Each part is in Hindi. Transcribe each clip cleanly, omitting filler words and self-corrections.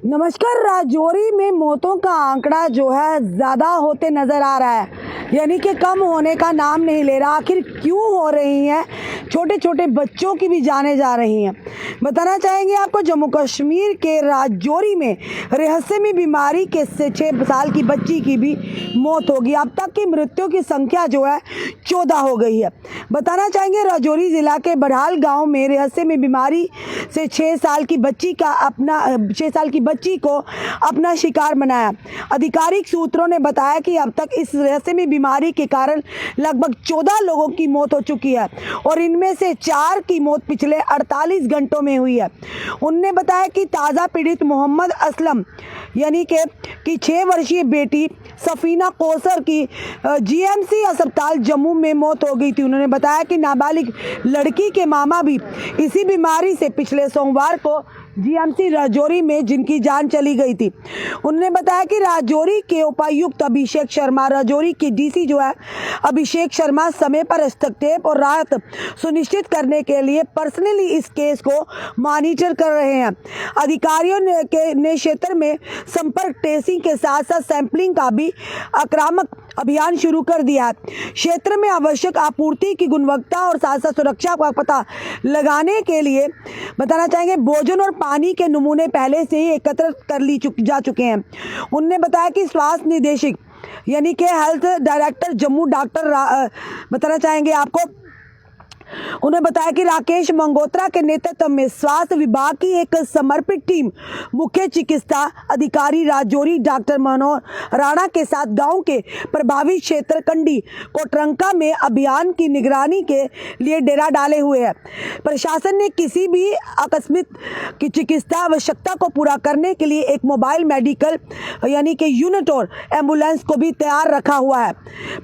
नमस्कार। राजौरी में मौतों का आंकड़ा जो है ज़्यादा होते नज़र आ रहा है, यानी कि कम होने का नाम नहीं ले रहा। आखिर क्यों हो रही हैं? छोटे छोटे बच्चों की भी जानें जा रही हैं। बताना चाहेंगे आपको, जम्मू कश्मीर के राजौरी में रहस्यमयी बीमारी के से 6 साल की बच्ची की भी मौत होगी। अब तक की मृत्यु की संख्या जो है 14 हो गई है। बताना चाहेंगे, राजौरी ज़िला के बड़हाल गाँव में रहस्यमयी बीमारी से 6 साल की बच्ची को अपना शिकार बनाया। आधिकारिक सूत्रों ने बताया कि अब तक इस रहस्यमयी बीमारी के कारण लगभग 14 लोगों की मौत हो चुकी है और इनमें से 4 की मौत पिछले 48 घंटों में हुई है। उन्होंने बताया कि ताज़ा पीड़ित मोहम्मद असलम यानी कि 6 वर्षीय बेटी सफीना कौसर की जीएमसी अस्पताल जम्मू में मौत हो गई थी। उन्होंने बताया कि नाबालिग लड़की के मामा भी इसी बीमारी से पिछले सोमवार को जीएमसी राजौरी में जिनकी जान चली गई थी। उन्होंने बताया कि राजौरी के उपायुक्त अभिषेक शर्मा, राजौरी के डीसी जो है अभिषेक शर्मा, समय पर हस्तक्षेप और राहत सुनिश्चित करने के लिए पर्सनली इस केस को मॉनिटर कर रहे हैं। अधिकारियों ने क्षेत्र में संपर्क ट्रेसिंग के साथ साथ सैंपलिंग का भी आक्रामक अभियान शुरू कर दिया है। क्षेत्र में आवश्यक आपूर्ति की गुणवत्ता और साथ साथ सुरक्षा का पता लगाने के लिए बताना चाहेंगे, भोजन और पानी के नमूने पहले से ही एकत्र कर जा चुके हैं। उन्होंने बताया कि स्वास्थ्य निदेशक यानी कि हेल्थ डायरेक्टर जम्मू बताना चाहेंगे आपको, उन्होंने बताया कि राकेश मंगोत्रा के नेतृत्व में स्वास्थ्य विभाग की एक समर्पित टीम मुख्य चिकित्सा अधिकारी राजौरी डॉक्टर मनोहर राणा के साथ गांव के प्रभावित क्षेत्र कंडी कोटरंका में अभियान की निगरानी के लिए डेरा डाले हुए है। प्रशासन ने किसी भी आकस्मिक की चिकित्सा आवश्यकता को पूरा करने के लिए एक मोबाइल मेडिकल यानी कि यूनिट और एम्बुलेंस को भी तैयार रखा हुआ है।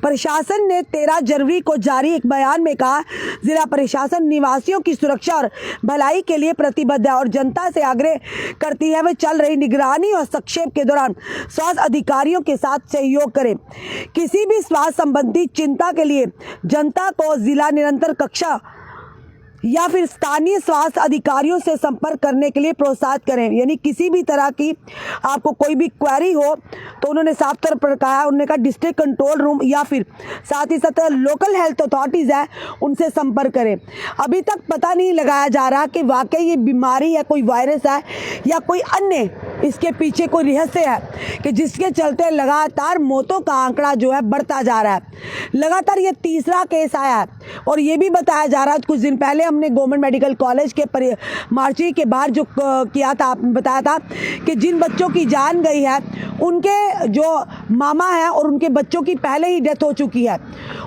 प्रशासन ने 13 जनवरी को जारी एक बयान में कहा, जिला प्रशासन निवासियों की सुरक्षा और भलाई के लिए प्रतिबद्ध है और जनता से आग्रह करती है वे चल रही निगरानी और हस्तक्षेप के दौरान स्वास्थ्य अधिकारियों के साथ सहयोग करें। किसी भी स्वास्थ्य संबंधी चिंता के लिए जनता को जिला निरंतर कक्षा या फिर स्थानीय स्वास्थ्य अधिकारियों से संपर्क करने के लिए प्रोत्साहित करें। यानी किसी भी तरह की आपको कोई भी क्वेरी हो तो उन्होंने साफ तौर पर कहा, उन्होंने कहा डिस्ट्रिक्ट कंट्रोल रूम या फिर साथ ही साथ लोकल हेल्थ अथॉरिटीज़ है उनसे संपर्क करें। अभी तक पता नहीं लगाया जा रहा कि वाकई ये बीमारी है, कोई वायरस है या कोई अन्य इसके पीछे कोई रहस्य है कि जिसके चलते लगातार मौतों का आंकड़ा जो है बढ़ता जा रहा है। लगातार ये तीसरा केस आया है और ये भी बताया जा रहा है, कुछ दिन पहले हमने गवर्नमेंट मेडिकल कॉलेज के मार्चरी के बाहर जो किया था, बताया था कि जिन बच्चों की जान गई है उनके जो मामा हैं और उनके बच्चों की पहले ही डेथ हो चुकी है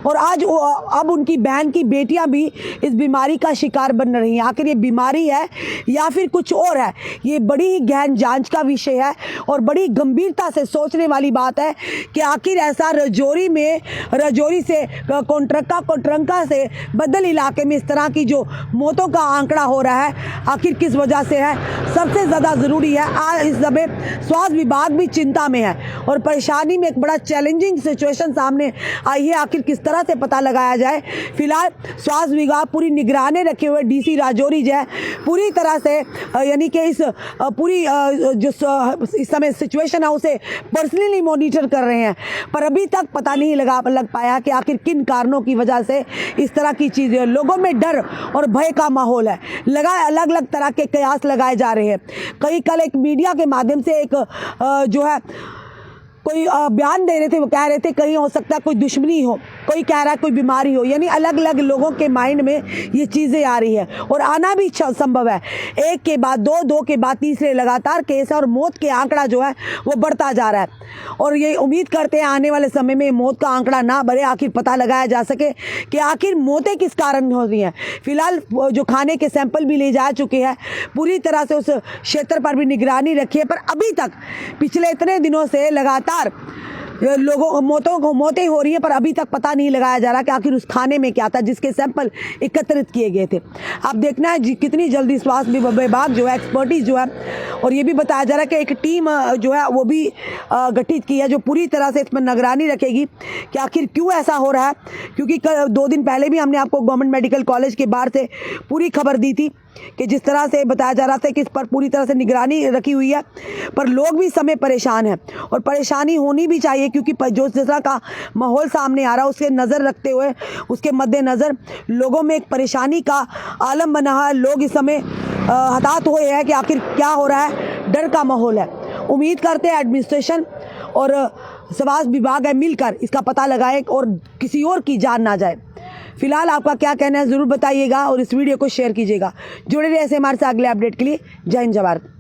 और अब उनकी बहन की बेटियां भी इस बीमारी का शिकार बन रही हैं। आखिर ये बीमारी है या फिर कुछ और है, ये बड़ी ही गहन जांच का विषय है और बड़ी गंभीरता से सोचने वाली बात है कि आखिर ऐसा राजौरी से कोटरंका से बदल इलाके में इस तरह की जो मौतों का आंकड़ा हो रहा है, आखिर किस वजह से है। सबसे ज़्यादा ज़रूरी है, आज इस समय स्वास्थ्य विभाग भी चिंता में है और परेशानी में एक बड़ा चैलेंजिंग सिचुएशन सामने आई है। आखिर किस तरह से पता लगाया जाए। फिलहाल स्वास्थ्य विभाग पूरी निगरानी रखे हुए डीसी राजौरी जो है पूरी तरह से यानी कि इस पूरी जो इस समय सिचुएशन है उसे पर्सनली मॉनिटर कर रहे हैं, पर अभी तक पता नहीं लग पाया कि आखिर किन कारणों की वजह से इस तरह की चीज़ें, लोगों में डर और भय का माहौल है। अलग अलग तरह के कयास लगाए जा रहे हैं। कल एक मीडिया के माध्यम से एक जो है कोई बयान दे रहे थे, वो कह रहे थे कहीं हो सकता है कोई दुश्मनी हो, कोई कह रहा है कोई बीमारी हो, यानी अलग अलग लोगों के माइंड में ये चीज़ें आ रही है और आना भी संभव है। एक के बाद दो के बाद तीसरे लगातार केस है और मौत के आंकड़ा जो है वो बढ़ता जा रहा है और ये उम्मीद करते हैं आने वाले समय में मौत का आंकड़ा ना बढ़े, आखिर पता लगाया जा सके कि आखिर मौतें किस कारण हो रही हैं। फिलहाल जो खाने के सैंपल भी ले जा चुके हैं, पूरी तरह से उस क्षेत्र पर भी निगरानी रखी है, पर अभी तक पिछले इतने दिनों से लगातार मौतें हो रही है, पर अभी तक पता नहीं लगाया जा रहा कि आखिर उस खाने में क्या था जिसके सैंपल एकत्रित किए गए थे। अब देखना है कितनी जल्दी स्वास्थ्य विभाग जो है एक्सपर्टीज जो है, और ये भी बताया जा रहा है कि एक टीम जो है वो भी गठित की है जो पूरी तरह से इसमें निगरानी रखेगी कि आखिर क्यों ऐसा हो रहा है। क्योंकि 2 दिन पहले भी हमने आपको गवर्नमेंट मेडिकल कॉलेज के बाहर से पूरी खबर दी थी कि जिस तरह से बताया जा रहा था कि इस पर पूरी तरह से निगरानी रखी हुई है, पर लोग भी इस समय परेशान हैं और परेशानी होनी भी चाहिए, क्योंकि जो जिस तरह का माहौल सामने आ रहा है उसके नज़र रखते हुए, उसके मद्देनज़र लोगों में एक परेशानी का आलम बना है। लोग इस समय हताहत हुए हैं कि आखिर क्या हो रहा है, डर का माहौल है। उम्मीद करते हैं एडमिनिस्ट्रेशन और स्वास्थ्य विभाग है मिलकर इसका पता लगाए और किसी और की जान ना जाए। फिलहाल आपका क्या कहना है ज़रूर बताइएगा और इस वीडियो को शेयर कीजिएगा। जुड़े रहिए ऐसे हमारे साथ अगले अपडेट के लिए। जय हिंद, जय भारत।